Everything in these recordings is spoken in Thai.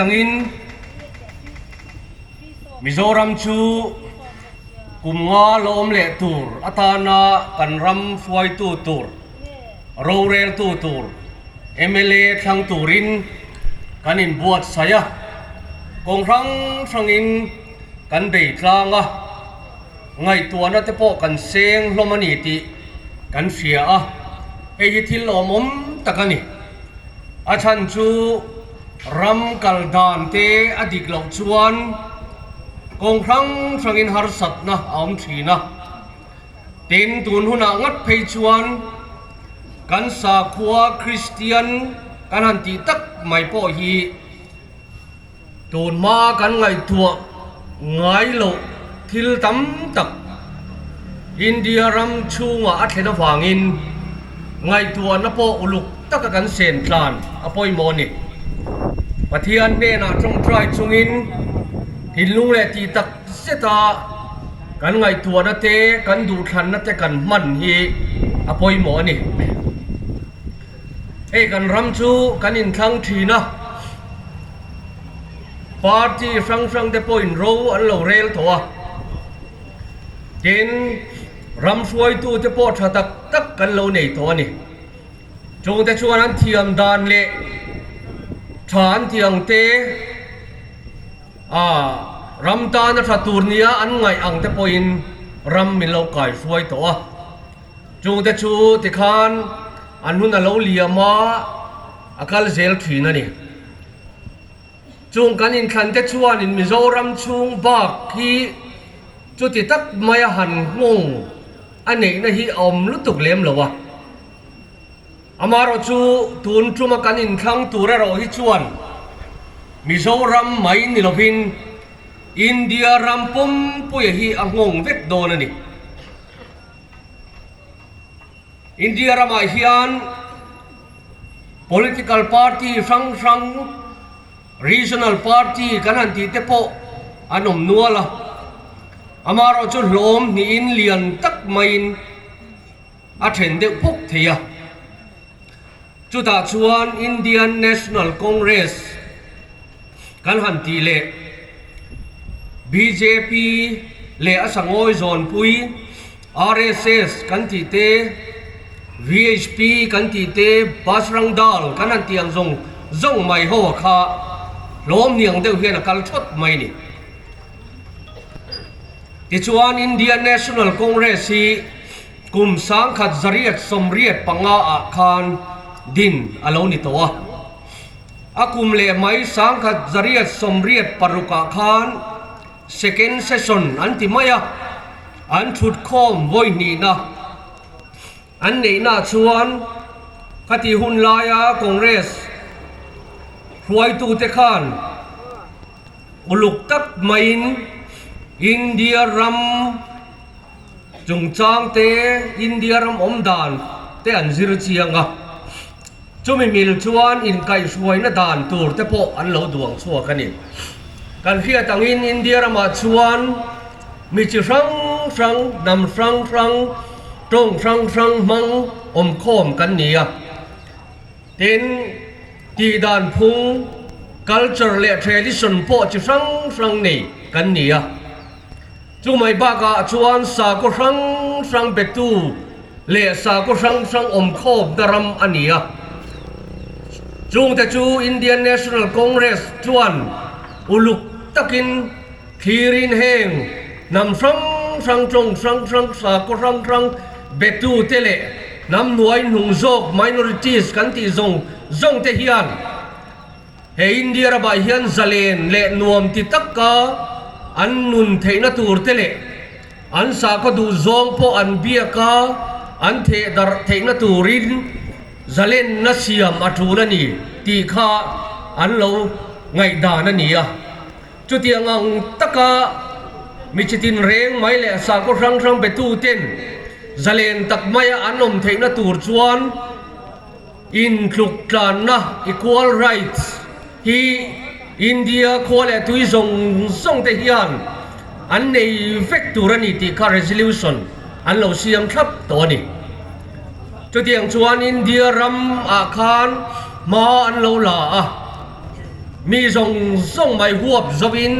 tangin Mizo ram chu kumnga lom le tur atana kan ram fuai tu tur ro rel tu tur MLA thang turin kanin buat saya kong rang in kan bei tlanga ngai tuana te po kan seng lomani ti kan fia a ei thil omom takani achan chu ram kaldan te adik lo chuan kong rang in har sat na aum thina tin tun huna ngat phei chuan kan sa khua Kristian kan han ti tak mai po hi tun ma kan ngai thua ngai lo thil tam tak India ram chunga athena wangin ngai tua na po uluk tak kan sen tlan apoi moni pathian ne na trong trai chungin hinlung le ti tak seta kan ngai tua na te kan du than na te kan man hi apoi moni e kan ram chu kan in thang thina party frang te point ro an lo rel thoa tin ram suai tu te po tha tak kan lo nei to ni chung te chuan an thiam dan le than tiang te ram ta na tha tur nia an ngai ang te poin ram min lo kai suai to chung te chu ti khan an hun a lo liama akal zel thina ni chung kan in khan te chuan in Mizoram chung bak hi chu ti tak maya han ngong anei na hi om lutuk lem lowa amaro chu tun chuma kan in thlang tura ro hi chuan Mizoram mai ni lovin India rampum puya hi angong vek don ani India ramai hian political party frang regional party kan han ti te po anom nuala amaro chu hlom ni in lian tak main a then de phuk thia chu ta chuan Indian National Congress kan han ti le BJP le asangoi zon pui RSS kan ti te VHP kan ti te basrang dal kan han tiang zong mai ho kha lom niang deuh hian a kal thot mai ni ti chuan Indian National Congress hi kum sang khat zariat somriat panga a khan din alo ni towa akum le mai sang khat zariat somriat paruka khan second session anti maya an thut khom voi ni na an nei na chuan khati hun laya Congress huai tu te khan uluk tak main India ram chung chang te India ram om dan te an zir chianga chumi mil chuan in kai suai na dan tur te po an lo duang chua kani kan hria tangin India rama chuan mi chi rang nam rang tong rang mang om khom kan nia tin ti dan phung culture le tradition po chi rang nei kan nia chu mai ba ka chuan sa ko rang betu le sa ko rang om khom daram ania chung te chu Indian National Congress chuan uluk takin thirin heng nam rang tong sa ko rang betu tele nam nuai nung zok minorities kan ti zong te hian he India ra ba hian zalen le nuam ti takka an nun theina tur tele an sa ko du zong po an bia ka an the dar theina turin zalen na siam athuna ni ti kha an lo ngai da na ni a chu tiang ang taka mi chitin reng mai le sa ko rang betu ten zalen tak maya anom theina tur chuan in thluk tlan na equal rights hi India khole tui zong te hian an nei vek turani ti kha resolution an lo siam thap to ni chu tiang chuan India ram a khan ma an lo la a มีส่งไม่หัวจวิน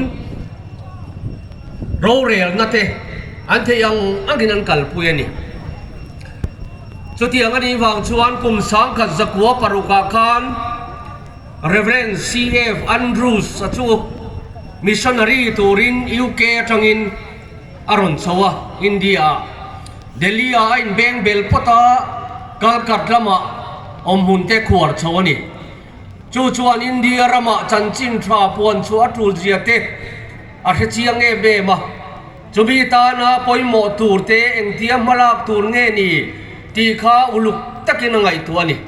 โรเรียลนั่นเองอันที่ยังอันกินอันกัลปุยนี่สุดที่ยังอันนี้วางชวนกลุ่มสังกัดจักรวาปรุกาคาร Reverend C.F. Andrews จู่มิชชันนารีตูริน UK จังอินอรุณสวะอินเดียเดลีอาอินเบงเบลปตากาลกัดละมาอมหุ่นเตขวดชวนี่จู่ชวนอินเดียละมาจันจินทราปวนชัวตูเจียเตอาเฮจียงเอเบมาจูบีตานาปอยโมตูเตเอ็งเทียมมาลากตูเงนี่ตีข้าอุลุกตะกินไงตัวนี่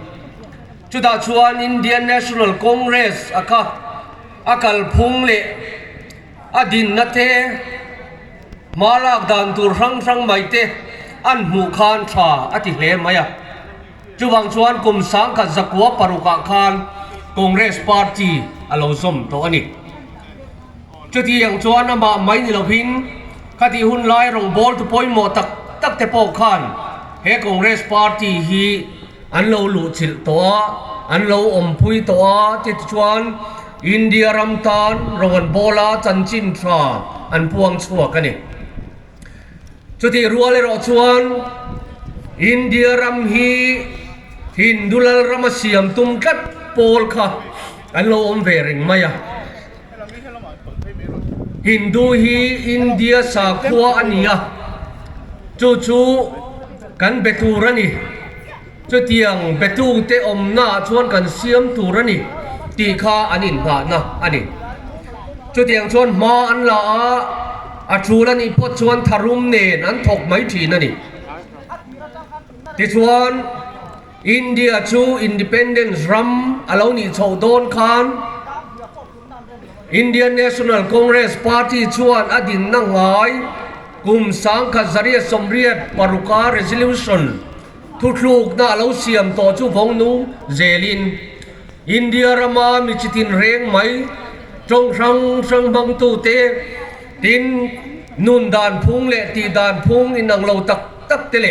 จุดาชวนอินเดียนเนชั่นแนลคอนเกรสอากัลพุงเละอดินนัทเตมาลากดันตูรังไม่เตอันหูคานชาอติเลมายะจุบังชวนกลุ่มสังกัดจักรวาปรุกาคารคอนเกรสพาร์ตี้อลาซอมตัวนี้จุดที่ยังชวนนำมาไม่นิลพินคดีหุ่นไล่รงบอลตุปอยโมตักเตปอคานเฮคอนเกรสพาร์ตี้ฮีอันเราลุจิลตัวอันเราอมพุยตัวติดชวนอินเดียรัมตานรวันโบลาจันจินทราอันพวงชัวกันนี่จุดที่รัวเลยรอชวนอินเดียรัมฮีฮินดูลลรัมเสียมตุมกัดโปลค่ะอันเราอมเวริงมายะฮินดูฮีอินเดียสาขัวอันนี้จู่กันเบตูรันี่จุดที่ยังเบตูเตอมหน้าชวนกันเสียมตูรันี่ตีข้าอันนี้ผ่านนะอันนี้จุดที่ยังชวนมาอันละอาชูรันี่พอชวนทารุมเนนอันถกไม่ถีนั่นนี่ที่ชวนอินเดียชูอินดิเพนเดนซ์รัมอาเรานี่ชาวโดนคานอินเดียนเนชั่นแนลคอนเกรสพาร์ตี้ชวนอดินนั่งหายกลุ่มสังกัดจริยสมเรียดปรุกา resolution ทุกลูกน่าเราเสียมต่อชูพงนูเจลินอินเดียรามามีจิตินเร่งไหมจงสังบังตูเตตินนุนดานพุงเละตีดานพุงอินังเราตักเตเล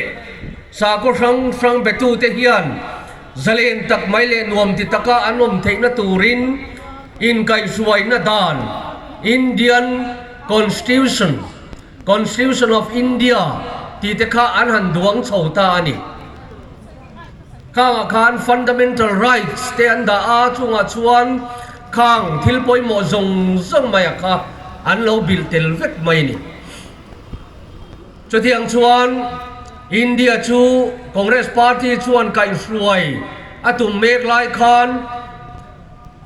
สาก็สังเบตูเตเฮียนเจเลนตักไม่เลนวมติตะกาอันวมเทนตูรินอินไกสวยนาดาน Indian Constitution of India ที่จะข้าอันหันดวงโฉตานี่ข้างอาคาร Fundamental Rights เตียนดาอาช่วงชวนข้างทิลปอยโมจงซึ่งไม่ค่ะอันเราบิลเตลเวกไม่นี่จุดที่ยังชวนอินเดียชูคอนเกรสพาร์ตี้ชวนไก่สวยอาตุมเมกไลคาน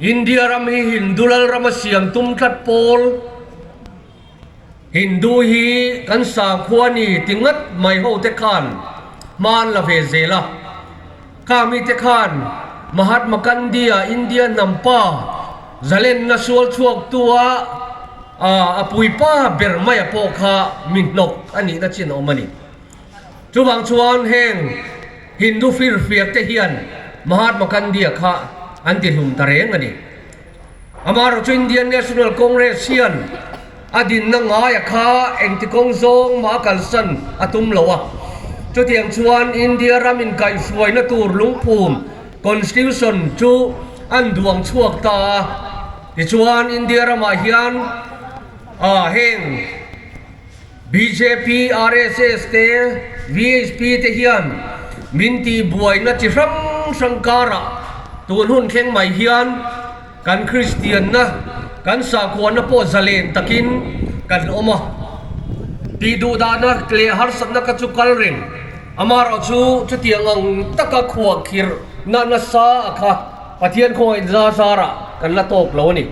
อินเดียรัมฮีฮินดูลลรัมเสียมตุมทัดโปลฮินดูฮีกันสาขวานีติงัดไม่เอาเตคานมานละเวเซละข้ามีเตคานมหาตมกันเดียอินเดียนัมป้าจะเล่นนัสวลชวกตัวปุยป้าเบอร์ไม่พอข้ามินนกอันนี้นัดชินอมันนี่จูบังชวนแห่งฮินดูฟิลเฟียกเตเฮียนมหาตมกันเดียข้าอันที่หุ่นตะเรงอันนี้อามาเราอินเดียนเนชั่นแนลคอนเกรสเซียนอดินนังไงข้าเอ็งที่กงซงมาคัลสันอาตุมลาวะจุดที่ยังชวนอินเดียรามินไก่สวยนัตูลุงภูมิ Constitution จูอันดวงชวกตาที่ชวนอินเดียรามาเฮียนเฮง BJP RSS เต VHP เตเฮียนมินตีบวยนัจิรังสังการะตัวหุ่นเข่งใหม่เฮียนกันคริสเตียนนะกันสากวนนะโปซาเลนตะกินกันอมะตีดูดานะเคลียฮาร์สักนักจุกัลริงอามาเราจุดที่ยังตะกะขวคิรนาซาค่ะปะเทียนคอยซาซาระกันละโตกแล้วนี่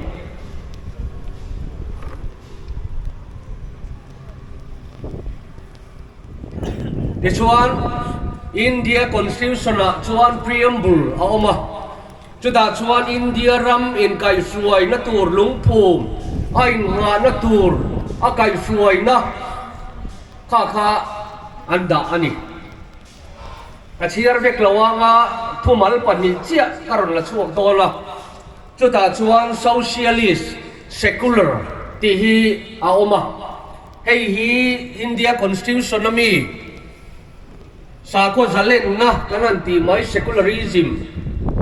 ที่ชวนอินเดียคอนสติทูชันชวนพรีเอมบูลเอามาจุดาชวนอินเดียรัมอินไก่สวยนัตูร์ลุงภูมิไอ้งานนัตูร์อาไก่สวยนะข้าอันดาอันนี้อาชีพเด็กละว่างทุ่มอัลปันนิเจียการุณละช่วงตัวละจุดาชวนโซเชียลิสต์เซคูลาร์ที่ฮีเอามาให้ฮีอินเดียคอนสติทูชันมีสากลจะเล่นนะกันนั่นตีไม่ secularism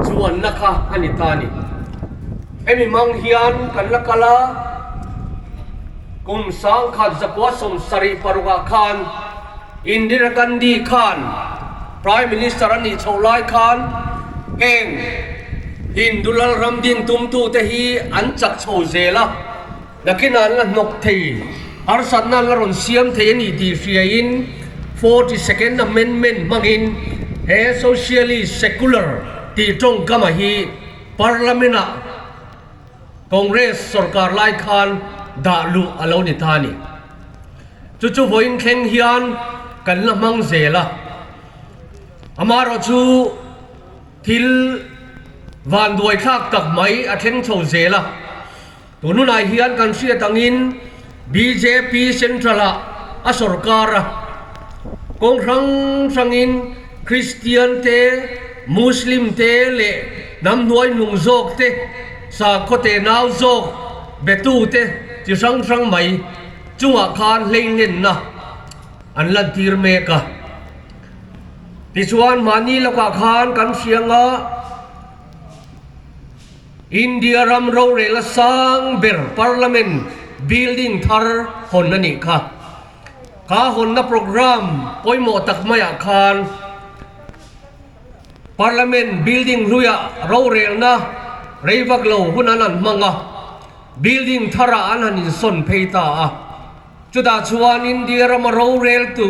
ชวนนะคะอันนี้ตานี่ emi mang hian kan la kala kum sang khat zakwa som sari paruga khan Indira Gandhi khan Prime Minister ani cholai khan heng Indulal Ramdin tumtu te hi an chak chho zela lakin an la nok thei arsat na la ron siam thei ani ti hriain 42nd Amendment mangin he socialist secular ti tong kama hi parliament a Congress Sarkar lai khan da lu alo ni thani chu voin khleng hian kan la mang zela amaro chu thil van duai khak tak mai a thleng chho zela tunu nai hian kan sia tangin BJP Central a Sawrkarah kong rang Kristiante Muslim te le nam nuai nung zok te sa khote naw zok betu te chi sang mai chunga khan leingen na an lan tir me ka tichuan mani laka khan kan sianga India ram ro re la sang ber parliament building thar hon ani kha hon na program poimo tak maya khan parliament building ruya ro re na reivak lo hunanan manga building thara anan in son peita a chuda chuan India ram ro rel tu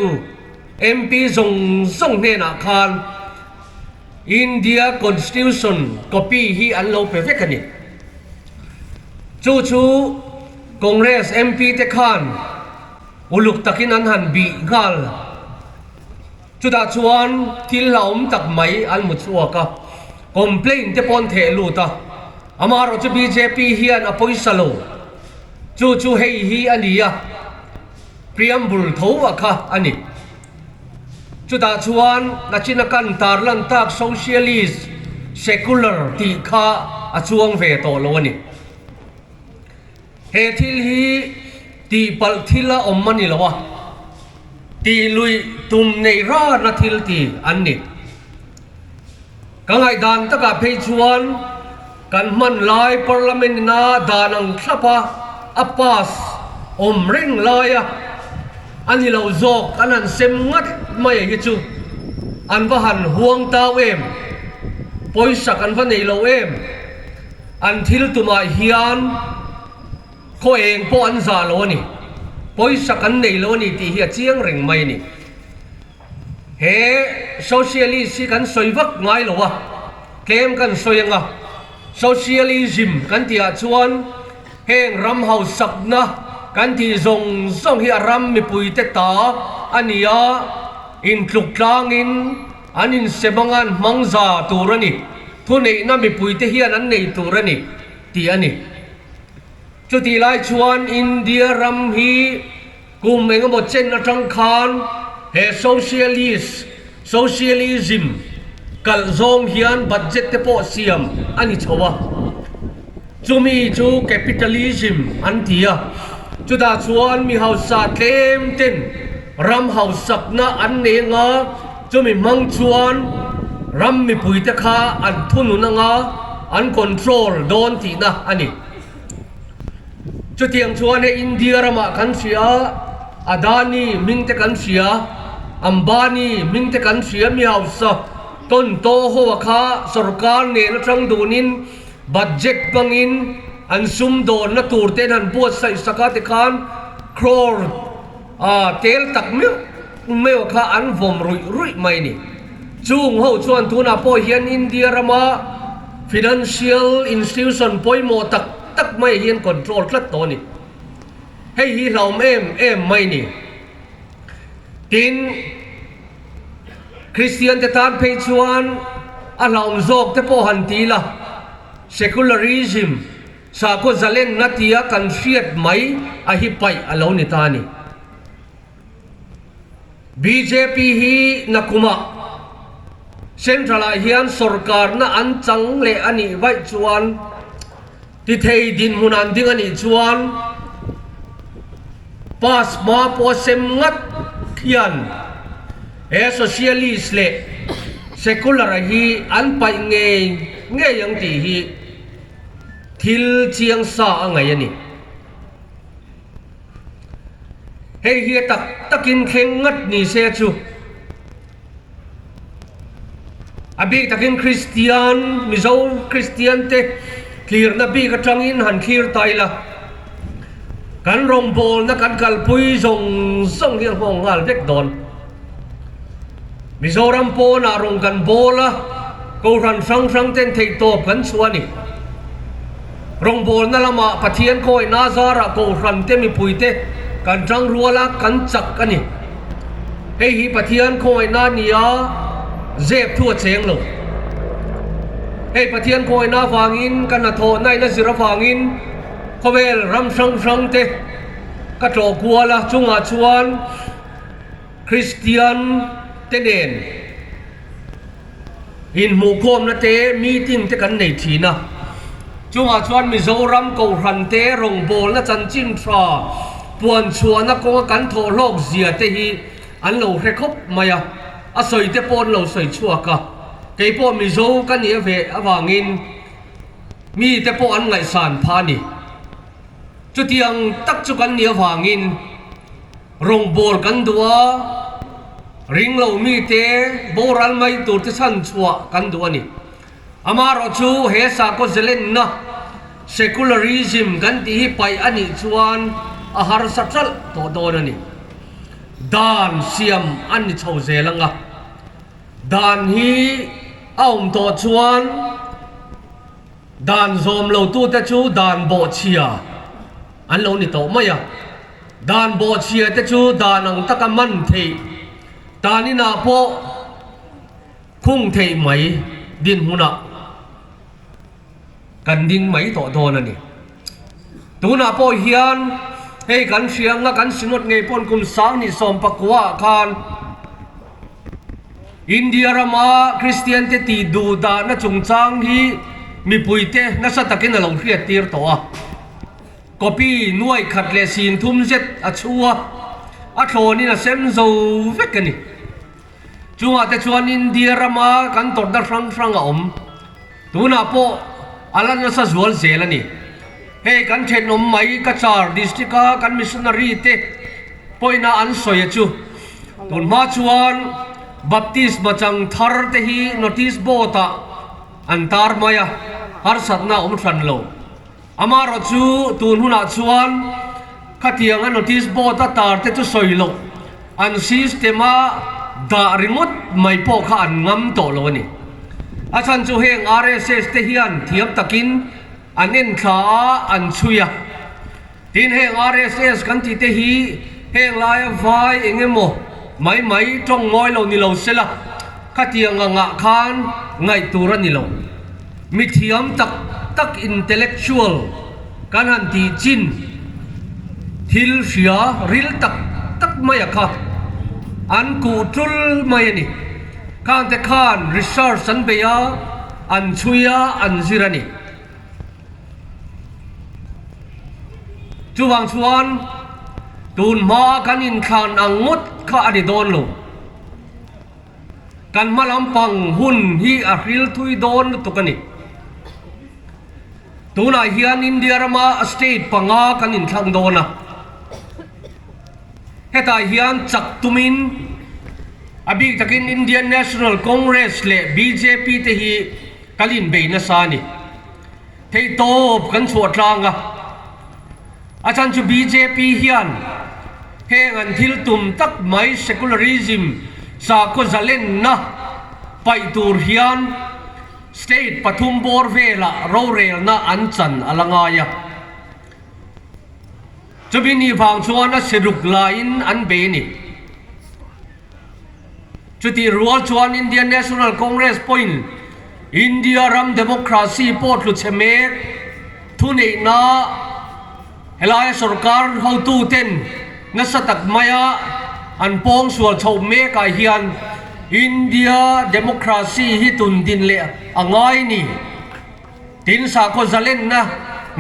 MP zong ne na khan India Constitution copy hi an lo perfect ani chu Congress MP te khan uluk takin an han bi gal chuda chuan thil laum tak mai an mu chuwa ka complain te pon the lu ta amaro chu BJP hi an apoisa lo chu hei hi ania preamble thowa kha ani chuda chuan nachina kan tarlan tak socialist secular ti kha achuang ve to lo ani he thil hi ti pal thila ommani lawa ti lui tum nei ra na thil ti anni kangai dan taka phei chuan kan man lai parliament na danang thlapa apas ring laia ani lo zok anan sem ngat mai hi chu an va han huang taw em poisa kan va nei lo em an thil tuma hian ko eng po an za lo ni poisa kan nei lo ni ti hi chiang reng mai ni he socialist kan soivak ngai lo wa kem kan soyanga socialism kan tia chuan heng ram hau sakna kan ti zong hi ram mi pui te ta ania in tluk tlangin anin semangan mangza turani thu nei na mi pui te hian an nei turani ti ani chu ti lai chuan India ram hi kum enga mo chen atang khan he socialism kal zong hian budget te po siam ani chowa chumi chu capitalism an tia chuda chuan mi hausa tlem ten ram hausak na an ne nga chumi mang chuan ram mi pui te kha an thunu na nga an control don ti na ani chu tiang chuan he India rama kan sia Adani mingte kan sia Ambani mingte kan sia mi hausa ton to ho kha sarkar ne na tang dunin budget bangin an sum don na turten han buat sai sakate khan crore tel tak meu kha an vom rui mai ni chung ho chuan tuna po hian India rama financial institution poimo tak mai hian control tlat to ni hei hi hlaum em mai ni tin Kristiante tan phei chuan a hlaum zok te po han ti la secularism sa ko zalen natia kan hriat mai a hi pai alo ni ta ni BJP hi nakuma central hian sarkar na an chang le ani vai chuan ti thei din hunan ding ani chuan pas ma po sem ngat khian e socialist le secular hi an pai nge yang ti hi ทิลเจียงสาไงนี่เฮียตักินเข่งงัดนี่เสียจูอบีตักินคริสเตียนมิโซคริสเตียนเตคลีร์นบีกระจังอินหันคีร์ไตละกันรองโบลนักกันกัลปุยส่งเฮียห้องงาลเด็กดอนมิโซรัมโปนารองกันโบละกูรันสังเต้นเทยตบกันชวนี่รองโบลนั่นละมาปะเทียนคอยนาซาระกูรันเตมีปุยเตกันจังรัวละกันจักกันนี่ฮีปะเทียนคอยนาเนียเจ็บทั่วเชียงลงปะเทียนคอยนาฟางอินกันนาโทนายนาสิระฟางอินเขาเวลรำสังเตกระโจกัวละจุงอาชวนคริสเตียนเตเดนอินหมู่โคมนะเตมีติ้งเตกันในทีนะจุงอาชวนมิโซรัมกูรันเตรงโบลนะจันจินทราปวนชวนนักกกันโทโลกเสียเตฮีอันเราเรคบมายาอาศัยเตปอนเราใส่ชัวกะเกี่ยปอมิโซกันเนียเวอวางินมีเตปอนไงสานพานีจุดยังตักจุกันเนียวางินรงโบลกันดัวริงเรามีเตโบราณไม่ตัวที่สั้นชัวกันดัวนี่อามารอชูเฮสาก็เจเลนนะsecularism กันที่ไปอันนี้ชวนอาหารสัตว์ตัวโดนนี่ดานเสียมอันนี้ชาวเซลังอ่ะดานฮีเอาตัวชวนดานโจมเราตัวแต่ชูดานโบเชียอันเรานี่โตไม่อะดานโบเชียแต่ชูดานังตะกันมันเทดานี่นาโปคุ้งเทไหมดินหุนะกันดินไหมโตโดนนี่ตัวนาโปเฮียนกันเสียงกันสินดเงยปนกุมสางนี่สมปกว่าการอินเดียรามาคริสเตียนเตตีดูดานะจงจางฮีมีปุยเตนะสัตตะกินหลงเรียดตีร์ตัวก็ปีน่วยขัดเลสินทุ่มเจ็ดอัชัวอัโธนี่นะเซมโซเวกันนี่จัวแต่ชวนอินเดียรามากันตดดังฟังอมตัวนาโปอัลลันสัจวลเซลนี่กันเทนอมไม่กระจาร์ดิสติกากันมิชชันนารีเตปอยนาอันสอยจูตุนมาชวนบัพติสมาจังทาร์เตฮีโนติสโบตาอันตาร์มายาฮาร์สัตนาอมฟันโลอามารอจูตุนหุนาชวนขัดยังอันโนติสโบตาตาร์เตจุสอยโลอันซิสเตมาดาริมุตไม่พอขันงำโตโลนี่อาจารย์จูเฮง RSS เตฮียนเทียมตะกินอันเอ็นขาอันชุยทินเฮง RSS กันที่เตฮีเฮงลายไฟเองโมไม่จงงอยเรานี่เราเสละขัดยังงะคานไงตัวรันนี่เรามิเทียมตักอินเทเล็กชวลกันหันที่จินทิลเสียริลตักไม่ค่ะอันกูจุลไม่นี่ข้างแต่ข้านริชาร์สันเบียอันชุยอันซิรานี่จูวังชวนตูนมากันอินขานอังงดข้าอดีตโดนลงกันมาลำปังหุ่นฮีอาริลทุยโดนตุกันนี่ตูน่าเฮียนอินเดียรามาสเตทปังอากันอินทางโดนนะเฮตาเฮียนจักตุมินอบีตะกินอินเดียนเนชั่นแนลคอนเกรสเล BJP เตฮีกัลินเบย์นัสานีเทโตบกันสวดรางะอาจารย์จู BJP เฮียนเฮงันทิลตุมตักไม่ secularism สากุจะเล่นนะไปตูร์เฮียน state ปฐุมบอร์เวลาโรเรลนะอันจันอลังายะจะบินีฟังชวนนะสรุปลายอันเบนี่จุดที่รัวชวน Indian National Congress point อินเดียรัมเดโมคราซีโพดลุเชเมกทุนเอกนะเฮลายสรการเฮาตูเต้นนัสตักมายาอันปองส่วนชาวเมกาเฮียนอินเดียเดโมคราซีฮิตุนดินเละอ่างไงนี่ตินสาคนจะเล่นนะ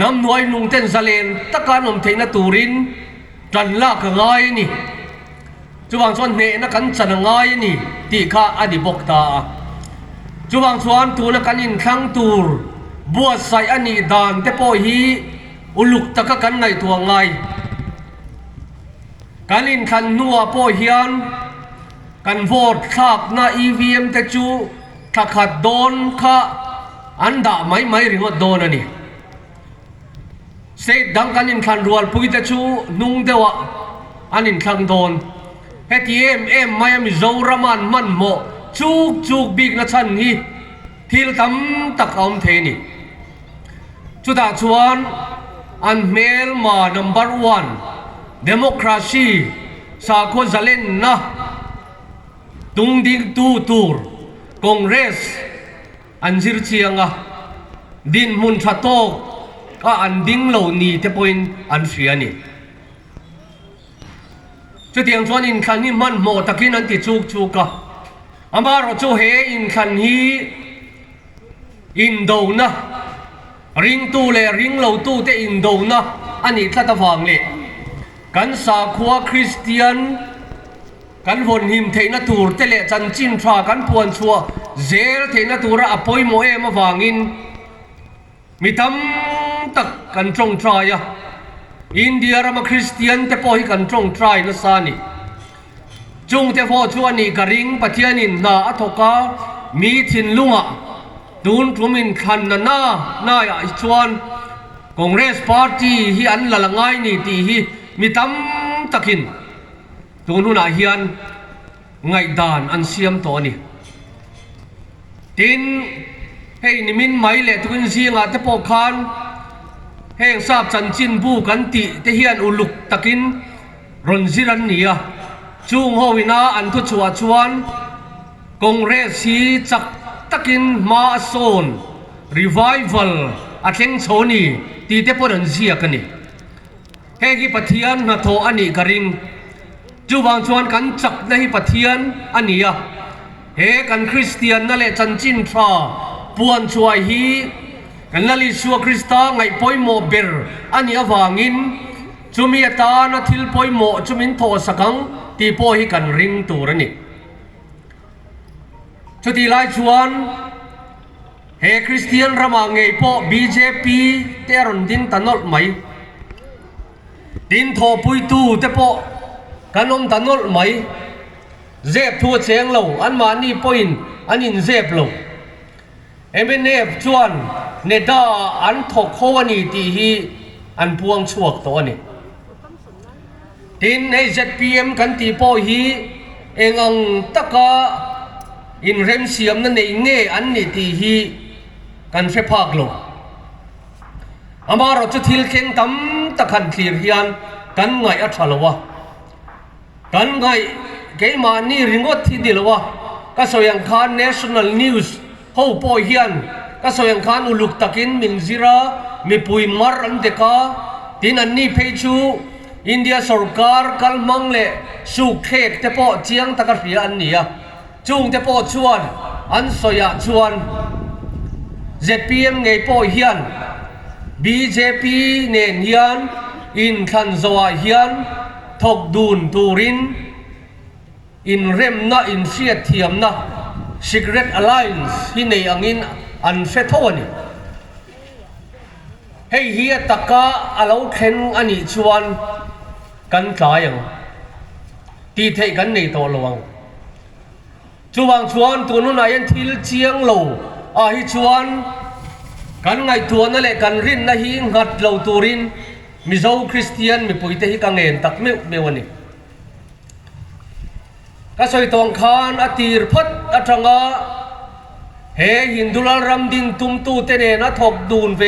น้ำนวยนุงเต้นจะเล่นตะการนมเทนตูรินจันลากไงนี่จุบังชวนเนนักันจันไงนี่ตีข้าอดีบกตาจุบังชวนตูนักันอินขังตูรบ บัวใส่อันนี้ดานเตปอฮีอุลุกตะกกันในตัวไงกันอินคันนัวปอฮียนกันโหวตขับนาEVMเตจูถ้าขัดโดนข้าอันด่าไม่ริงว่าโดนอันนี้เสดดังกันอินคันรัวปุยเตจูนุ่งเดวะอันอินคันโดนเฮตีเอ็มไม่มีโจรามันโมจุกบิ๊กนัชันฮีทิลตั้มตักอมเทนีจุดาชวนอันเมลมาnumber 1 democracy สากลจะเล่นนะตุงดิ้งตูร์คองเกรสอันจิรเชียงดินมุนชาโตอันดิ้งเหล่านี้เทปอินอันเสียนี่จุดyangชวนอินคันนี้มันโมตะกินอันติจุกอามาเราจะเห็นอินคันนี้อินโดนะริงตู้เลยริงเหล่าตู้แต่อินโดนะอันนี้ถ้าตะฟังเลยกันสาขวาคริสเตียนกันวนหิมเทนตูร์เตเลจันจินทรากันปวนชัวเซลเทนตูระอภัยโมเอมาฟังอินมีตั้มตักกันจงทรายอินเดียรามาคริสเตียนแต่พอให้กันจงทรายนะสานี่จงแต่พอชวนนี่กริงปะเทียนินนาอัตกามีทินลุงตูนทุมินคันน่าอิชวนคองเกรสพาร์ตี้ฮีอันละง่ายนี่ตีฮีมีตั้มตักินตูนุนาฮีอันไงดานอันเสียมตัวนี่ตินให้นิมินไม่เละทุนเสียงแต่พอคันแห่งทราบจันจินบูกันติแต่ฮีอันอุลุกตักินรอนซิรันนี่จุงโฮวินาอันทุชวชวนคองเกรสฮีจักตักินมาโซนรีไววัลอาเทงโซนีตีเตปอรันเซียกันนี่เฮกิปะเทียนนาโทอันนี้กริงจูบางชวนกันจักในปะเทียนอันนี้เฮกันคริสเตียนนั่นแหละจันจินทราปวนช่วยฮีกันนั่นลิชัวคริสตาไงปอยโมเบร์อันนี้วางินจุมีตานาทิลปอยโมจุมินโทสักังตีปอยกันริงตัวนี่ชุดที่ไล่ชวนเฮคริสเตียนรามาไงพอ BJP เตรอนดินตันอลไหมดินทอปุยตูเตปอกันอมตันอลไหมเจ็บทั่วเชียงเราอันมานี่ปอยน์อันนี้เจ็บเราเอ็มเนฟชวนเนด้าอันทอกโควานี่ตีฮีอันพวงชวกตัวนี่ดินไอ ZPM กันตีปอฮีเอ็งตะกาอินเรมเสียมนั่นเองเนี่ยอันนี้ที่ฮีกันเฟพักลงอามาเราจะทิลเข่งตั้มตะขันคลีร์ฮิอันกันไงอัฐลวะกันไงเกี่ยมานี่ริงวัดที่ดีลวะก็สยังคาน National News เขาปอยฮิอันก็สยังคานอุลุกตะกินมิงซิระมีปุยมาร์อันเดกาที่นั่นนี่เพจูอินเดียสรการกัลมังเล่สุขเขกแต่พอเจียงตะกันเรียอันนี้จุงแต่พอชวนอันสยาชวน ZPM ไงพอเฮียน BJP เนียนอินคันโซวาเฮียนทกดูนตูรินอินเรมนะอินเสียเทียมนะ Secret Alliance ที่ในอังอินอันเฟทวันนี้ให้เฮียตะกาอาเราเข็นอันนี้ชวนกันกลายอย่างตีเทกันในตัวระวังจูบางชวนตัวนู้นอายันทิลเชียงโลฮิชวนกันไงตัวนั่นแหละกันรินนะฮิงัดโลตูรินมิโซคริสเตียนมีปุยเตฮิกังเงินตักเมวันนี้ก็สวยตองคานอตีร์พัดอัจฉงะเฮฮินดูลารำดินตุมตูเตเนนะทกดูนเว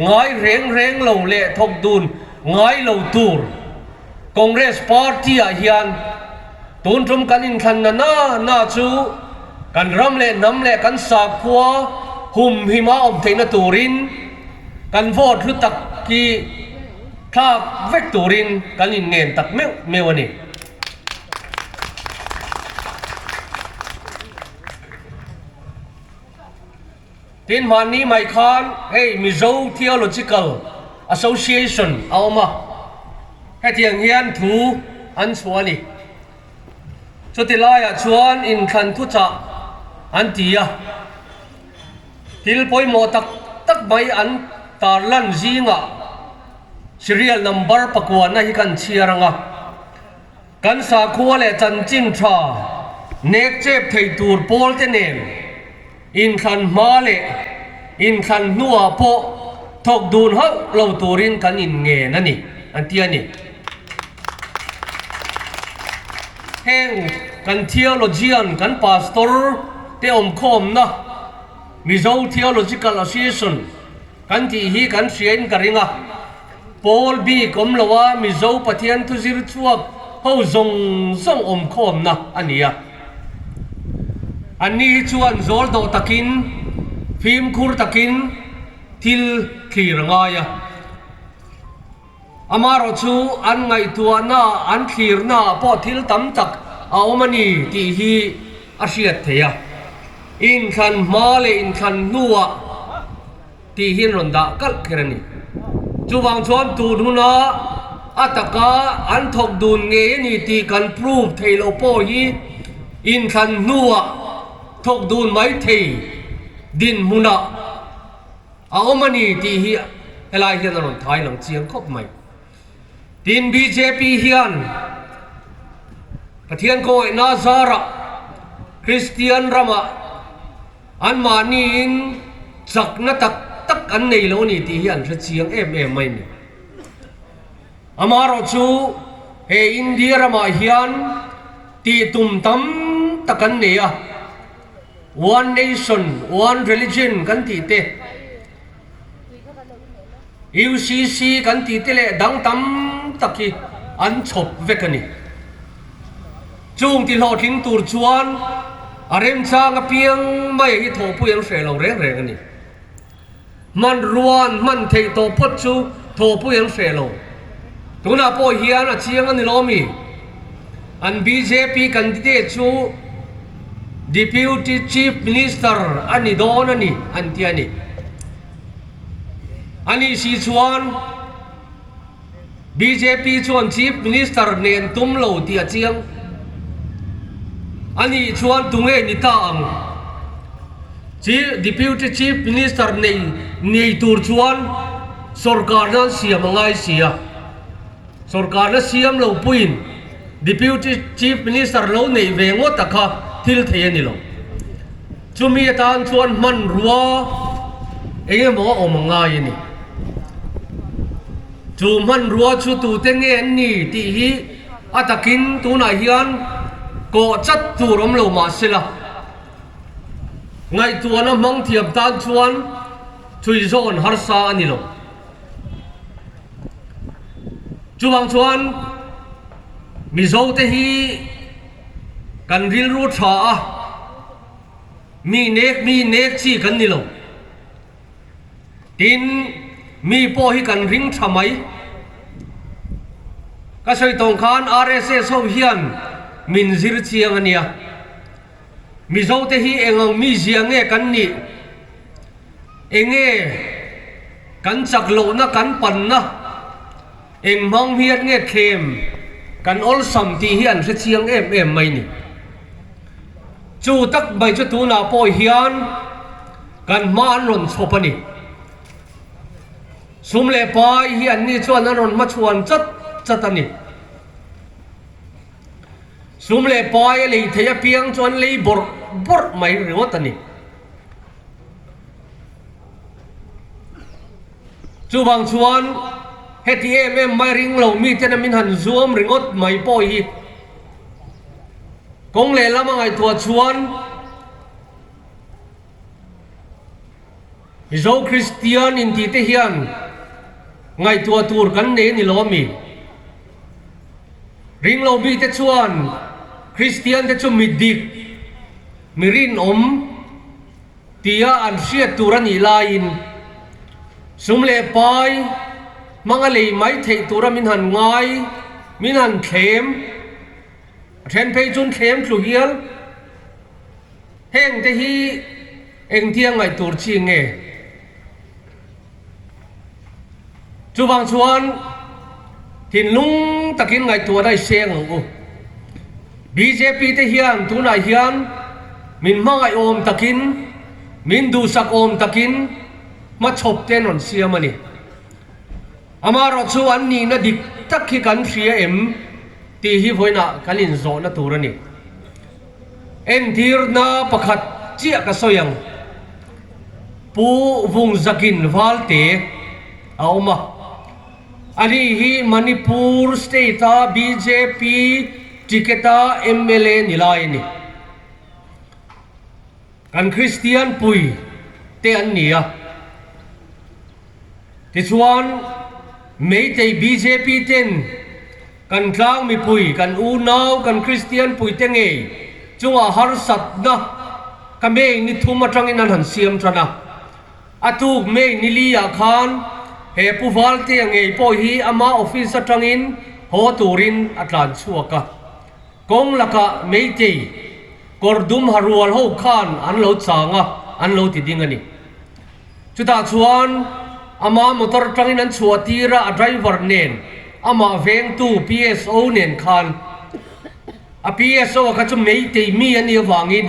ง่ายเร่งโลเละทกดูนง่ายโลตูร์คองเกรสพาร์ตี้อาฮิยันตูนจุมกันอินคันน่าจูกันรำเละน้ำเละกันสักขัวหุมหิมะอมเทนตูรินกันโวดหรือตักกีทากเวกตูรินกันอินเงินตักเมวันนี้ทีนมันนี้ไม่คานMizo Theological Association เอามาให้เทียงเฮียนถูอันชวนนี่สุดที่ไล่ชวนอินคันทุจอันตีทิลปอยโมตัก mai an tar lan zinga serial number pakwa na hi kan chiaranga kan sa khuwa le chan chin tha nek chep thei tur pol te nen in khan ma le in khan nuwa po thok dun ho lo turin kan in nge na ni an tia ni heng kan theologian kan pastor te om khom na Mizo Theological Association kan ti hi kan sien karinga Paul B kom lawa Mizo pathian tu zir chuak ho zong zong om khom na ania ani chuan zol do takin phim khur takin thil khiranga ya amaro chu an ngai tua na an khirna po thil tam tak aumani ti hi asiat theya in khan male in khan nuwa ti hin ronda kal kherani chuwang chuan tu dhuna ataka an thok dun nge ni ti kan prove thailo po hi in khan nuwa thok dun mai thei din muna aumani ti hi elai hian ron thai lang chiang khop mai tin BJP hian pathian ko na zara Christian rama an manin chak na tak tak an nei lo ni ti hian ra chiang em mai ni amaro chu he India rama hian ti tum tam takan ne a one nation one religion kan ti te UCC kan ti te le dang tam taki an chop vekani chung ti lo thing tur chuan arem chang a piang mai hi tho pu yang se lo reng reng ani man ruan man thei to pot chu tho pu yang se lo tuna po hian a chiang ani lo mi an BJP candidate chu deputy chief minister ani don ani an ti ani ani si chuan BJP chuan chief minister nen tum lo ti a chiang ani chuan tunge ni ta ang deputy chief minister nei tur chuan Sawrkarah siam angai sia Sawrkarah siam lo puin deputy chief minister lo nei ve ngo takha thil thei ani lo chumi tan chuan man ruwa enge mo om ngai ni chu man ruwa chu tu te nge ni ti hi atakin tu na hian ko chat tu rom lo ma sila ngai tu na mang thiam tan chuan chui zon har sa ani lo chuwang chuan Mizo te hi kan ril ru tha a mi nek chi kan ni lo tin mi po hi kan ring thamai ka soi tong khan RSS ho hian min zir chiang ania Mizo te hi engong mi ziang nge kan ni enge kan chak lo na kan pan na eng mong hiat nge khem kan ol sam ti hian se chiang em mai ni chu tak bai chu tu na po hian kan man ron chopani sumle pai hian ni chuan an ron ma chuan chat ani sumle pai le theya piang chuan le bor mai ringot ani chu bang chuan heti mai ring lo mi ten min han zoom ringot mai po hi kong le lama ngai tua chuan Mizo Christian in ti te hian ngai tua tur kan ne ni lo mi ring lo mi te chuan Christian te chu midik mirin tia an siat turani lain sumle pai mga lei mai thei tura min han ngai min han khem then pei chun khem thlu hial heng te hi eng tiang ngai tur chi nge chu bang chuan hin lung takin ngai tua dai seng u BJP te hian tunai hian min mangai om takin min du sak om takin มาชบเต้นนเสียมันนี่อามาเราชวนนี่นะดิตักขี้กันเสียตีฮิพอยนะกันลินโซนะตัวนี่เอ็นทีร์นาประคัดเจียกสยังปูวงจักินวัลเตเอามาอันนี้ฮีมณิปูร์สเตตาบีเจพีทิเกตาเอ็มเอลเอนิลายนี่กันคริสเตียนปุยเตอันนี้อ่ะที่ชวนไม่ใช่บีเจพีเต้นกันกลางมีปุยกันอูนาวกันคริสเตียนปุยเตงเอจังหวะฮาร์สัตนะกันเมย์นิทุมาจังอินันหันเสียมจันนะอาตุกเมย์นิลีอาคารเฮปูวัลเตียงเอพอฮีอามาออฟฟิศจังอินโฮตูรินอัตลานชัวกะกงละกะเมย์จีกอร์ดุมฮารัวลโฮคานอันโลดสางะอันโลติดิงันนี่จุดตาชวนอามามอเตอร์จังอินันชัวตีระไดรเวอร์เนนอามาเวงตูพีเอสโอเนนคานพีเอสโอก็จะไม่ตีมีอันนี้วางิน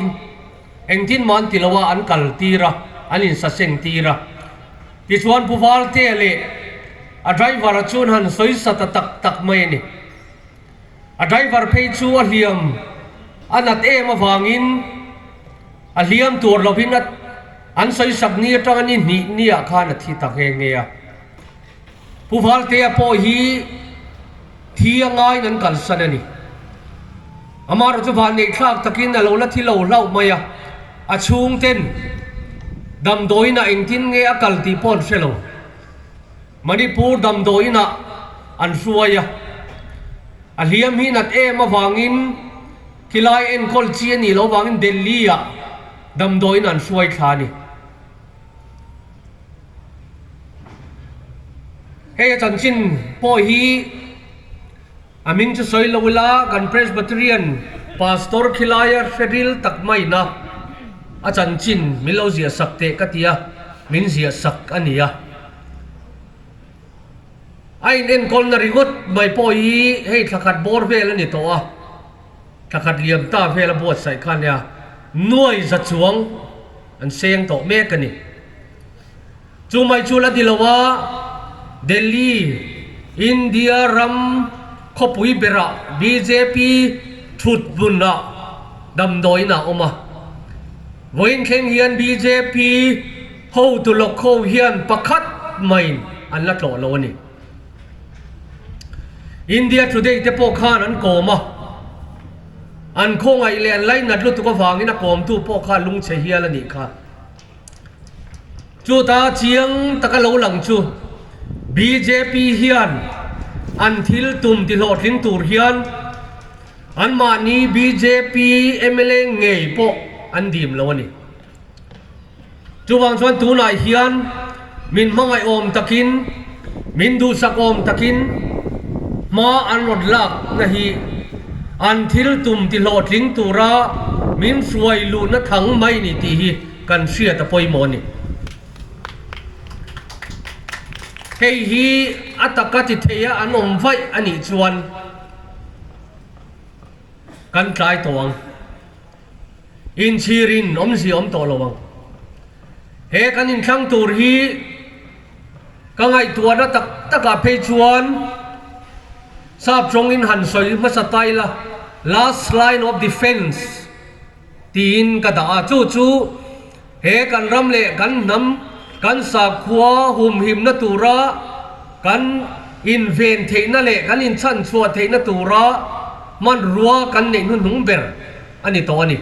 เอ็งทินมันติลวะอันกัลตีระอันนี้สัเซงตีระที่ชวนผู้ฟังเตะเลยไดรเวอร์ชวนหันสวยสัตตักไม่นี่ไดรเวอร์เพย์ชัวเลียมอันนั้นมาวางินเลียมตัวเราพินัดอันสวยสักนี้จังอันนี้นี่อาคารที่ตักเองเนี่ยผู้ฟังเตะพอฮีที่ยังไงนั้นกันสันนี่อามาเราจะผ่านในคลากตะกินเราละที่เราเล่ามาอ่ะอาชุงเต้นดำโดยน่ะเองทิ้งเงอกัลตีปอนเชลมณิปูร์ดำโดยน่ะอันสวยอ่ะอาเลียมฮีนัดมาวางินกิลายเอ็นคอลเชียนี่เราวางินเดลีอ่ะดำโดยนั่นสวยขานี่เฮ้ยจันชินพ่อฮีอามินจะสวยลาวลากันเพรสบัตเรียนพาสตอร์คิลายเฟริลตักไม่นะอาจารย์จินมิลเอาเสียสักเตะกัตยามินเสียสักอันนี้อ่ะไอ้เน้นคนนริกุตไม่พอยีให้ทักขัดบอร์เวลนี่ตัวทักขัดเลียมตาเวลบวชใส่ขันเนี่ยน่วยจัดสวงอันเสียงต่อเมกันนี่จูไม่จูละดิลวะเดลีอินเดียรัมขบุยเบระบีเจพีทุดบุญนะดำโดยนะออกมาวันเข่งเฮียนบีเจพีฮูตุลกโคเฮียนประคัดไม่อันละโตโลนี่อินเดียทูเดย์เตปโอคานันโกมาอันโคงไอเลนไลนัดลุตุกฟังนี่นะโกมตูโปคาลุงเชียละนี่ค่ะจูตาเชียงตะกะโลหลังจูบีเจพีเฮียนอันทิลตุมติโลทิงตูร์เฮียนอันมานีบีเจพีเอ็มเอลเงยโปอันดีมแล้วนี่จูวังชวนตูนายเฮียนมินมังไอโอมตะกินมินดูสักโอมตะกินมาอันรดลักนะฮีอันทิลตุมติโลทิงตูระมินสวยลูนถังไม่นี่ตีฮีกันเสียตะปอยโมนี่เฮฮีอัตกะติเทียอันอมไฟอันนี้ชวนกันกลายตัวอินชีรินอมสีอมโตระวังเฮกันอินช่างตูร์ฮีก็ไงตัวนั้นตะกะเพชวนทราบตรงอินหันสวยมาสไตล์ละ last line of defense ตีนกระดาจูเฮกันรำเละกันน้ำกันสาขวาหุ่มหิมนตูระกันอินเวนเทนเละกันอินชันชัวเทนตูระมันรัวกันในนุ่นหงเบรอันนี้ตัวนี้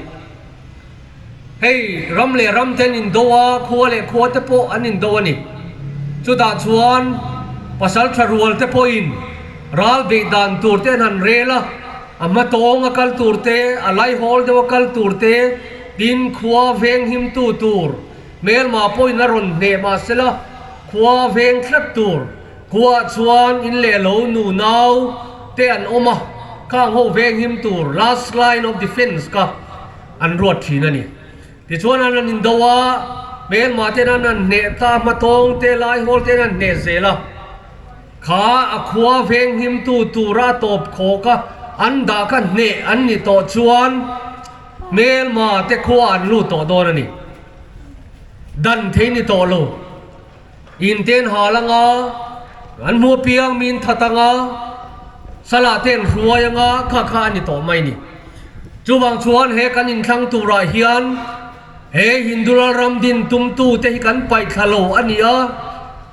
เฮ้ยรำเละรำเทนอินโดวาขวาเละขวาเตโปอันอินโดนี่จุดาชวนภาษาทรัวเตโปอินรัลเบดานตูร์เตนันเรล่ะอามาตองอคัลตูร์เตอะไรฮอลเดวคัลตูร์เตดินขวาเวงหิมตูร์เมลมาปอยนรนเนมาเสละขวาเวงคลับตูร์ขวาชวนอินเลโลนูนาวเตอันอมาข้างหัวเวงหิมตูร์ last line of defense กับอันรวดทีนั่นนี่ที่ชวนอันนั้นอินโดวาเมลมาเตนันเนตามาตองเตไลฮอลเตนันเนเซละข้าขวาเวงหิมตูระตบโคกะอันดากันเนอันนี้ต่อชวนเมลมาเตขวาอันลู่ต่อโดนนี่ดันเทนี่ต่อโล in ten halanga an mu piang min thatanga sala ten ruayanga kha ni to mai ni chu bang chuan he kan in thlang tu ra hian he hindura ram din tum tu te kan pai khalo ania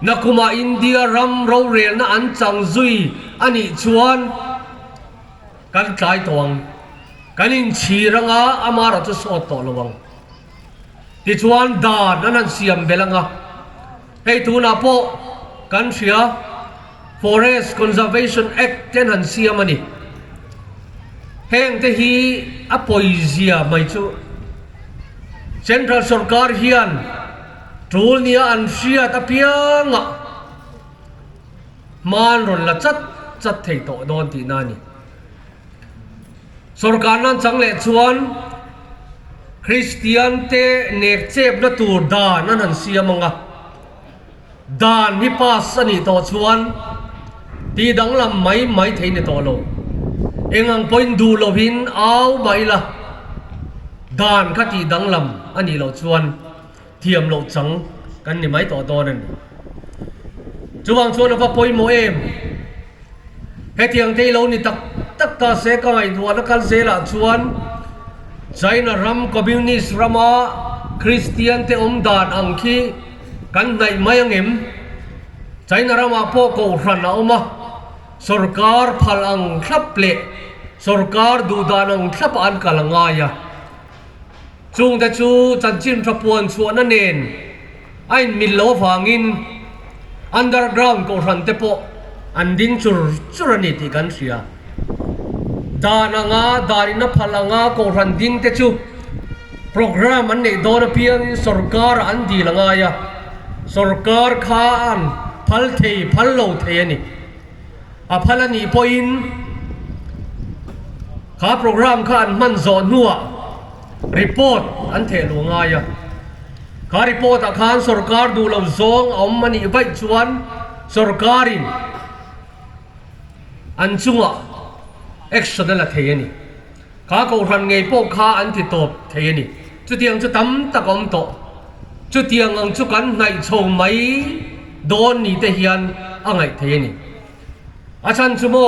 nakuma India ram ro rel na an chang zui ani chuan kan tlai tawang kan in chiranga amara chu so to lowang ti chuan dan anan siam belanga hei tu na po kan ria Forest Conservation Act ten han siam ani heng te hi a poisia mai chu Central Sawrkarah hian trul nia an ria ta pianga man ron la chat thei to don ti na ni Sawrkarah nan chang le chuan Kristiante nek chep na tur dan nan han siamanga dan hi pas ani to chuan ti dang lam mai thei ni to lo engang point du lo hin au bai la dan kha ti dang lam ani lo chuan thiam lo chang kan ni mai to donan chuwang chuan va poi mo em he thiang te lo ni tak ta se ka ngai duan kal se la chuan China ram communist rama Kristiante dan ang khi kan nai mai angem China rama po ko ran na oma Sawrkarah phal ang thlap le Sawrkarah du dan ang thlap an kalangaya chung ta chu chan chin thapuan chuan na nen ain min lo wangin underground ko ran te po an din chur ani ti kan ria dananga darina phalanga ko ran din te chu program an nei dor pian Sawrkarah an di langaya Sawrkarah kha an phal thei phal lo thei ani a phalani point kha program kha an man zo nuwa report an the luangaya kha report a khan Sawrkarah du lo zong om mani vai chuan Sawrkarin an chunga action la thei ani kha ko ran ngei po kha an ti top thei ani chu tiang chu tam takom to chu tiang ang chu kan nai chho mai don ni te hian angai thei ani achan chumo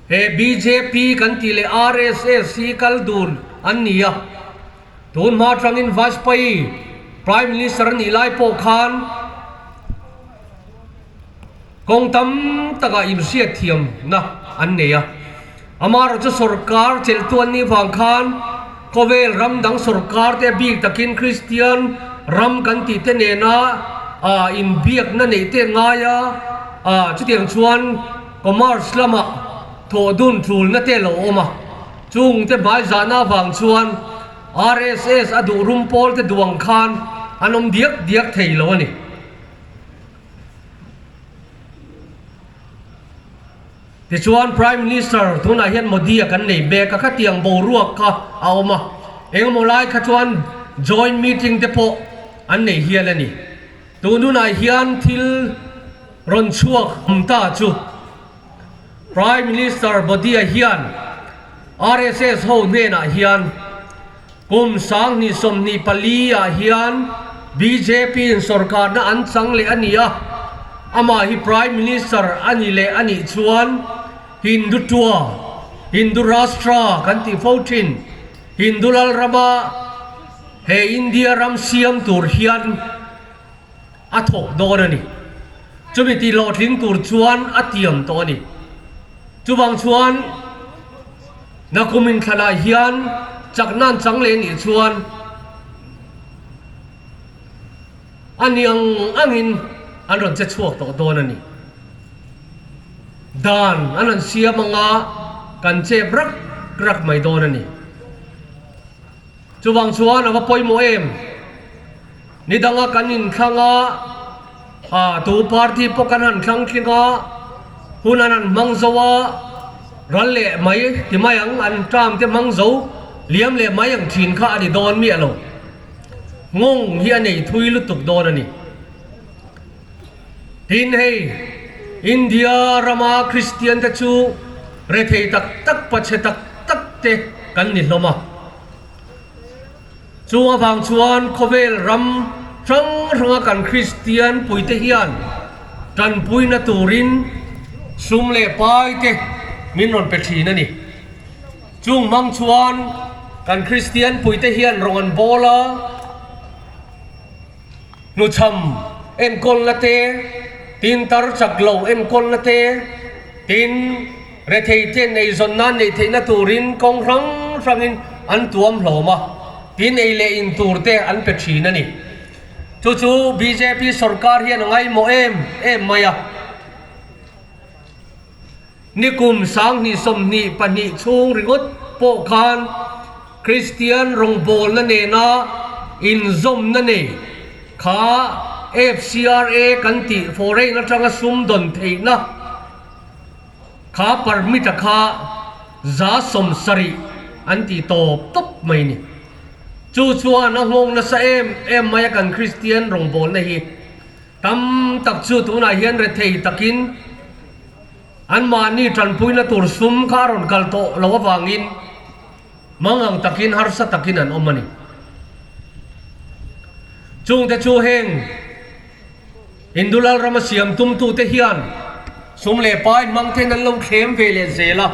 he BJP kan ti le RSS si kal dun an nia tun ma trangin Vajpayee Prime Minister ni lai po khan kong tam taga im sia thiam na an neya amaro chu Sawrkarah chel tuan ni wang khan kovel ram dang Sawrkarah te bik takin Christian ram kan ti te ne na in biak na nei te ngaya chu tiang chuan commerce lama tho dun thul na te lo oma chung te bai zana wang chuan RSS adu rumpol te duang khan anom diak thei lo ani ti chuan Prime Minister thuna hian Modi kan nei be ka kha tiang bo ruak ka aoma engmo lai kha chuan joint meeting te po an nei hian ani tunu na hian thil ron chuak ta chu Prime Minister Modi hian RSS ho ne na hian kum sang ni som ni pali hian BJP in Sawrkarah na an chang le ania ama hi Prime Minister ani le ani chuan Hindu Rashtra kan ti fautin Hindu lal rama he India ram siam tur hian athok don ani chumi ti lo thling tur chuan atiam to ani chuwang chuan nakumin khala hian chaknan changle ni chuan aniang angin anron che chuak to don ani dan anan siamanga kan che brak mai don ani chuwang chuan awa poi mo em ni danga kanin khanga tu party pokanan khang khinga hunanan mangzawa ralle mai ti mayang an tram te mangzo liam le mayang thin kha ani don mi alo ngong hi ani thui lu tuk don ani tin hei India rama Christian ta chu re thei tak pache tak te kan ni hloma chuwa wang chuan khovel ram sang ranga kan Kristian pui te hian kan pui na turin sum le pai te min ron pe thi na ni chung mang chuan kan Kristian pui te hian rongan bola nu cham en kol la te tin tar chak lo en kol la te tin re thei te nei zon na nei thei na turin kong rangin an tuam hloma tin ei le in tur te an pe thi na ni chu BJP sarkar hian ngai mo em maya ni kum sang ni som ni pani chung ringot po khan Kristian rong bol na ne na in zom na ne kha FCRA kan ti foreign na tanga sum don thei na kha permit kha za som sari an ti top mai ni chu na hong na sa em maya kan Kristian rong bol na hi tam tak chu tu na hian re thei takin an mani tran pui na tur sum kharon kal to lo wangin mangang takin harsa takin an omani chung te chu heng indulal ramasiam tum tu te hian sum le pai mang ten an lo khem ve le zela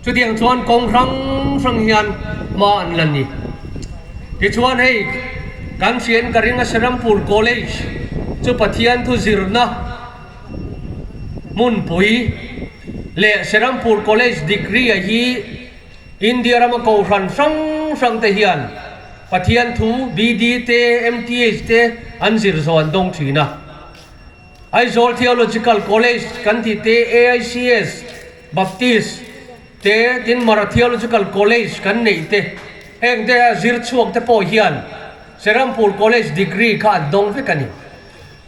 chu diang chuan kong rang hian ma an lan ni ti chuan hei kan fian karinga Srirampur college chu pathian thu zirna mun pui le Srirampur college degree a hi India rama ko sang te hian pathian thu BD te MTH te an zir zon dong thina Aizol theological college kan ti te AICS Baptist te din Mara theological college kan nei te heng te zir chuak te po hian Srirampur college degree kha dong ve kani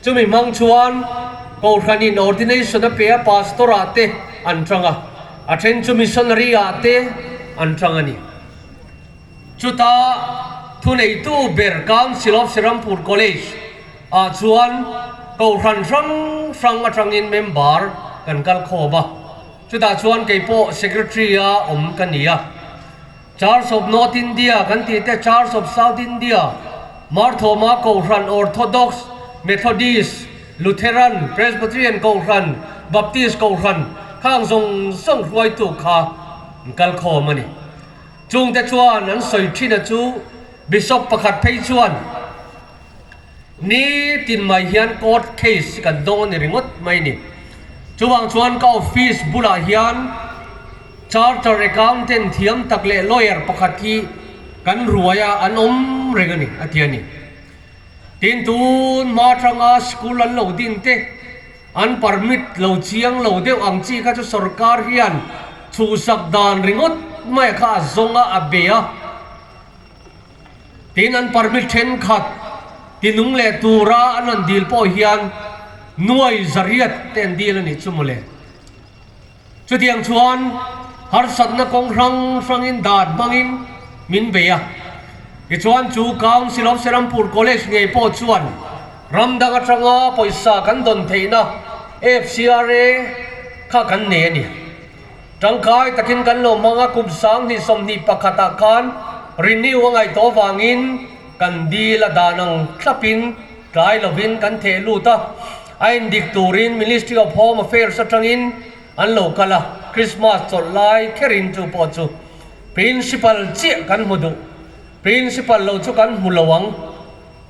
chumi mang chuan ko khanin ordination a pe pastorate an tranga athen chu missionary ate an tranga ni chuta thu nei tu ber council of Srirampur college a chuan ko khan sang atangin member kan kal khoba chuta chuan ke po secretary a kania Church of North India kan ti te Church of South India Marthoma ko khan Orthodox Methodist Lutheran Presbyterian ko khan Baptist ko khan khang song ruai tu kha kal kho mani chung te chuan an soi thina chu bishop pakhat phei chuan ni tin mai hian court case kan don ni ringot mai ni chuwang chuan ka office bula hian charter accountant thiam takle lawyer pakhat hi kan ruaya an regani atiani tin tun ma thanga school an lo din te an permit lo chiang lo deu ang chi ka chu sarkar hian chu sak dan ringot mai kha zonga abea tin an permit then khat tinung le tura anan dil po hian nuai zariat ten dil ani chumule chu tiang chuan har satna kong rang in dad bangin min beya ki chuan chu council of Srirampur college nge po chuan ramdang atanga poisa kan don theina FCRA kha kan ne ni tangkai takin kan lo manga kum sang ni som ni pakhata kan renew ngai to wangin kan dila danang thlapin trai lovin kan the luta ain dikturin Ministry of Home Affairs atangin an lo kala Christmas cholai kherin chu po chu principal che kan mudu principal lo chu kan mulawang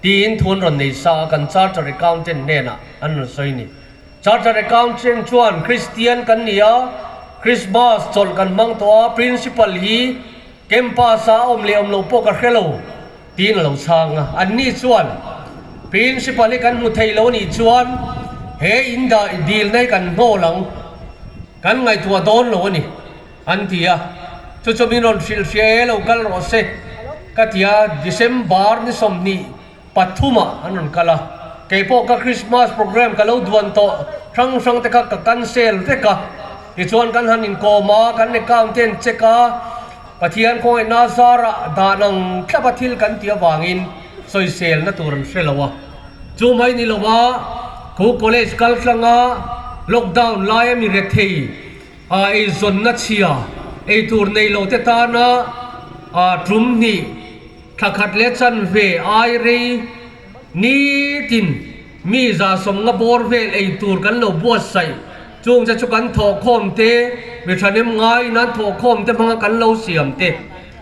tin thun ron nei sa kan charter accountant nena an soi ni charter accountant chuan Kristian kan nia Christmas chol kan mang to principal hi kempa sa le lo po ka hello tin lo changa an ni chuan principal kan mu thei lo ni chuan he inda deal nei kan no lang kan ngai tua don lo ni an tia chu chu minon fil lo kal ro se katia December ni som ni pathuma anon kala ke po ka Christmas program ka lo duan to sang te ka cancel te ka ti chuan kan hanin koma kan accountant cheka pathian ko na zara danang thlapathil kan tia wangin soi sel na turan selawa chu mai ni lowa ko college kal tlanga lockdown lai mi re thei a ei zon na chia ei tur nei lo te ta na a trum ni ถ้าขัดเล็ดสันเวไอรีนี่ตินมีจะสมงบอร์เวลไอตูร์กันโลบวชใส่จงจะชุกันถกคมเตวิชาเนมง่ายนั้นถกคมเตพังกันโลเสียมเต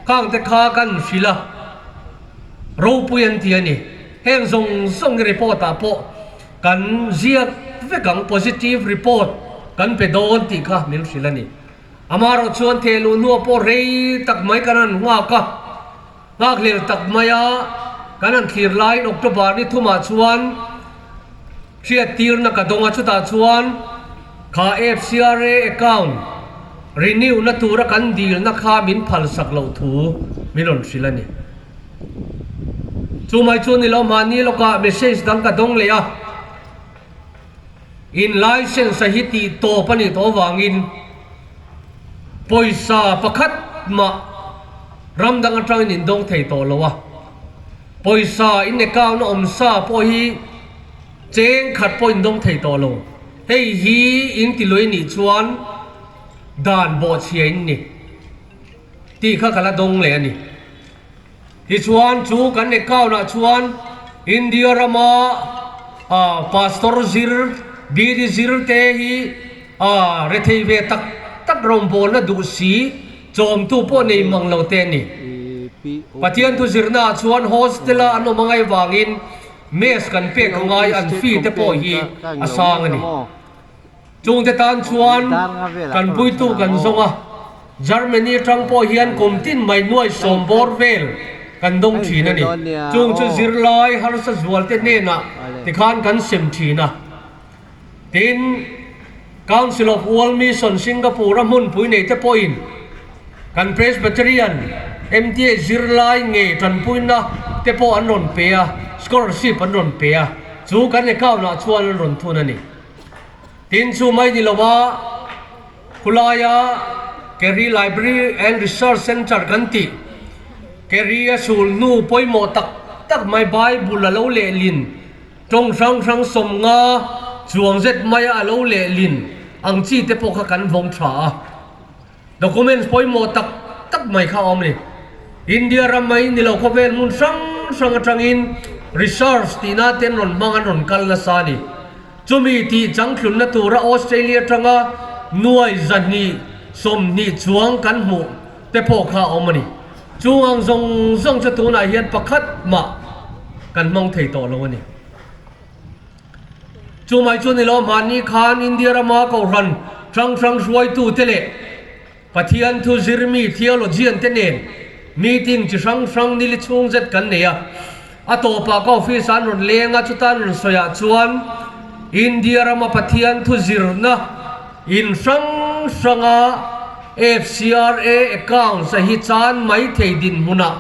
ข้างเตคากันศิลารูปุยันเทียนี่แห่งส่งรีพอร์ตอาโปกันเจียกเวกัง positive report กันไปโดนติค่ะมิลศิลานี่อามาเราชวนเทลูนัวโปเรตักไม้กันนั้นว่ากะงากเลี้ยตักไม้กันนั้นขีดไลน์ออกตัวบาร์นี่ทุ่มชวนเชียตีร์นักดงอาชุตาชวนข้า FCRA account renew นัตัวรักันดีลนักข้ามินพัลสักเหล่าถูมิลศิลานี่จูไม่ชวนนี่เรามานี่เราก็เมสเซจดังกระดงเลยin license สหิติโตปนิโตวางินปอยซาประคัดมารำดังอันตรายนินดงไทยโตแล้ววะปอยซาอินเนก้าวนอมซาปอยเจงขัดปอยดงไทยโตแล้วเฮ้ยฮีอินติลุยนี่ชวนด่านบ่อเชียนนี่ที่ข้าขลัดดงเลยนี่ที่ชวนจูกันเนก้าวนะชวนอินเดียรามาพาสตอร์ซิร์บีดีซิร์เตฮีเรทิเวตักรมโบนะดูสีโจมตู้พวกในมังเหล่าเตนี่ปะเทียนทุซิร์นาชวนโฮสเทลอันมังไงวางินเมสกันเป๊กงายอันฟีเตโปฮีอาสางนี่จุงเตตันชวนกันบุยตู้กันซงจาร์เมนีทรังโปฮีอันกุมตินไม่น่วยสมบอร์เวลกันดงทีนั่นนี่จุงจะซิร์ไลฮาร์สสวอลเตเน่นะที่ข้านกันเซมทีนะทิน Council of World Mission Singapore มุนปุยในเตปอินกัน Presbyterian MTA ซิร์ไลเงยทันปุยนะเตปอันนนเปีย Scholarship อันนนเปียจูกันในข้าวนะชวนอันนนทุนนั่นนี่ทินชูไม่ดีละว่าคุลายา Kerry Library and Research Center กันติเกรียสูลนูปอยโมตักไม่ใบบุลาโลเลลินจงสังสมงาจวงเจ็ดไม่อาโลเลลินอังจีเตปกกันวงชาด็อกิเมนต์ปอยโมตักไม่ข้าอมเลยอินเดียราไม่นี่เราเขาเป็นมุนสังจังอินรีเสิร์ชตีน่าเต้นรอนมังอันรอนกัลลาซานีจุมีที่จังคลุนนัตัวออสเตรเลียจังอ่ะหน่วยจันนี่สมนี่จวงกันหมู่เตปกข้าอมนี่จูงทรงจะตัวไหนเห็นประคัดมากันมองไทยต่อแล้วนี่จูไม่ชวนในเรามานี่คานอินเดียรามาเขารันช่างช่วยตู้เทเลปะเทียนทูซิร์มีเทียโลจีอันเทเนนมีติ้งจะช่างนิลิช่วงเจ็ดกันเนี่ยอัตโตปากอฟิสันรนเลงอาจุตันรนสยาชวนอินเดียรามาปะเทียนทูซิร์นะอินช่างFCRA account สหิจานไม่เทดินมุนะ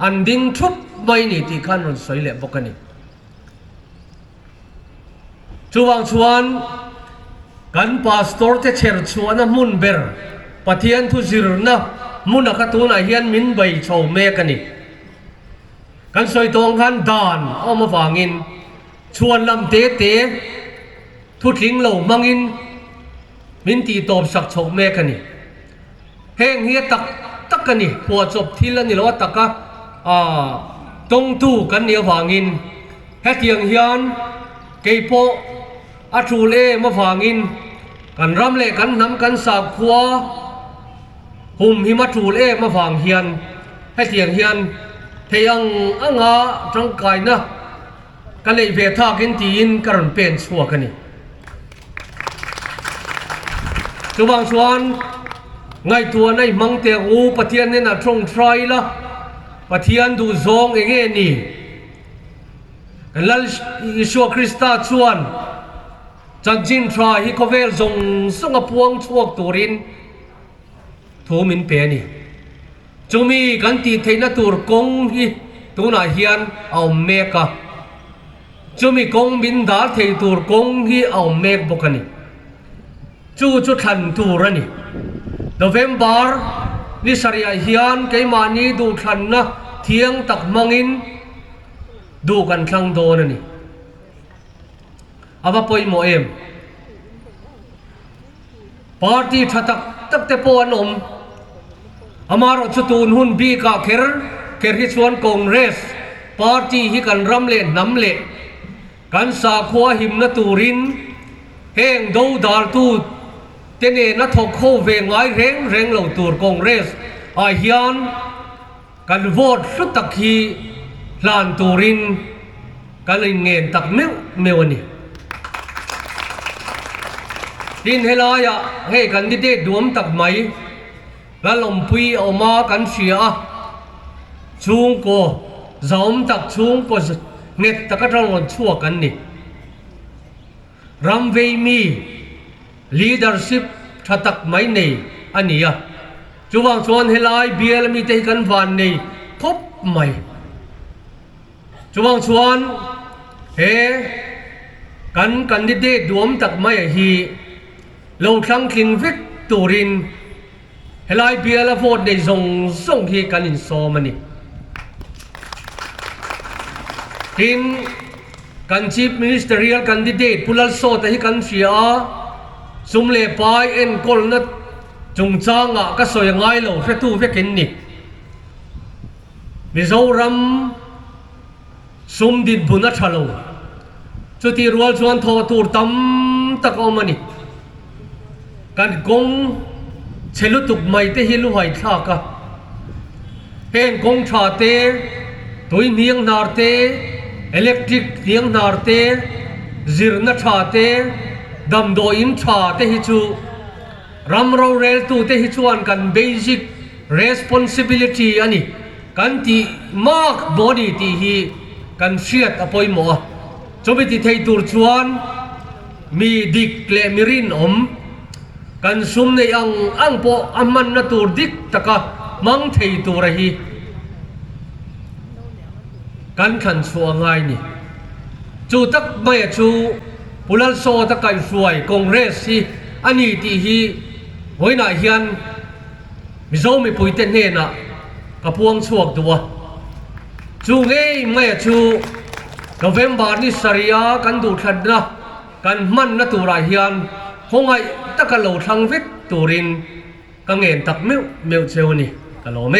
อันดิ้งทุบไม่นี่ที่ขันรนสวยเล็บกันนี่จวงชวนกันพาสตอร์เตเชอร์ชวนมุนเบอร์ปะเทียนทุจิร์นะมุนักตัวไหนเฮียนมินใบโชว์เมกันนี่กันสวยตรงกันดานเอามาฟังอินชวนลำเตทุทิ้งเหล่ามังอินมินตีตบสักโชว์เมกันนี่เฮงเฮียตักกันนี่พอจบที่แล้วนี่เราว่าตักก็ตรงตู้กันเนี่ยฟังอินเฮตียงเฮียนเกยโปอาชูเล่มาฟังอินกันรำเล่กันน้ำกันสาบขัวหุ่มหิมาชูเล่มาฟังเฮียนเฮตียงเฮียนเทียงอ่างจังไก่นะกันเลยเวทากินตีนกันเป็นชัวกันนี่จุบังชวนไงตัวในมังเตอูปะเทียนเนี่ยนะตรงไตรละปะเทียนดูซองเองนี่กันลัลอิชัวคริสต์ชวนจันจินทราฮิโคเวลซงสงพวงชวกตัวรินทูมินเปนี่จุมีกันตีเทนตัวกงฮิตัวน่าเฮียนเอาเมกะจุมีกงบินดาเทตัวกงฮิเอาเมกบกันนี่จุทันตัวนี่November ni Syariah hian kai mani du than na thiang tak mangin du kan thlang do na ni ava poi mo em party thatak tak te po anom amaro chutun hun bi ka kher เกิดที่ชวนคอนเกรสปาร์ตี้ที่กันรำเล่นน้ำเล่กันสาขวาหิมนตูรินเฮงดูดาลตูเตเนนัทโคเวงไงเร่งเหล่าตัวคอนเกรสอาเฮียนกันโหวตสุดตะคีลานตูรินกันเงินตักเมวนี่ดินเฮลายะให้กันดิเดดวมตักไหมแล้วลมพุยออกมากันเสียชุงโกจอมตักชุงโกเน็ตตะกัดรอนชั่วกันนี่รำเวมี leadership ถ้าตักไหมนี่อันนี้อ่ะจูวังชวนเฮลายเบียร์มีเตกันวันนี่ทบไหมจูวังชวนเฮกันดิเดดวมตักไหมฮีเราทั้งคิงวิกตูรินเฮลายเบียร์ละโฟดในส่งที่กันอินโซมันนี่ทินกันชีฟมินิสเตอรียลกันดิเดตพุลลโซแต่ที่กันเสียซุมเล่ปายเอ็นกอลนัดจงจางก็สวยง่ายเราแค่ตู้แค่กินนี่มิโซรัมซุมดิดบุนัทฮัลโลจุดที่รัวชวนทอตูร์ตั้มตะกอมันนี่กันกงเชลุตุกไม่เตฮิลุไฮท่ากะเห็นกงชาเตตุยเนียงนาร์เตอิเล็กทริกเนียงนาร์เตจิรนัชาเตดัมโดอินชาเตฮิจูรัมโรเรลตูเตฮิจวนกันเบสิกเรสปอนซิบิลิตี้อันนี้กันที่มาร์กบอดี้ที่ฮีกันเชียดอภัยหมอจบไปที่ไทยตูร์ชวนมีดิกเลมิรินกันซุมในอังโปอามันนตูดิกตะกะมังเทยตูระฮีกันขันชัวง่ายนี่จูตักไม่จูปุลลโซตะไกสวยคอนเกรสฮีอันนี้ที่ฮีไว้หน้าเฮียนมิโซไม่ปุยเต้นเฮน่ะกับพวงชวกตัวจูเง่ไม่จูโนเวมบาร์นี่สริยากันดูทัดนะกันมันนตูระเฮียนคงไงตะกะโลทังวิตตูรินกังเงินตักเมียวเชวนี่กะโลเม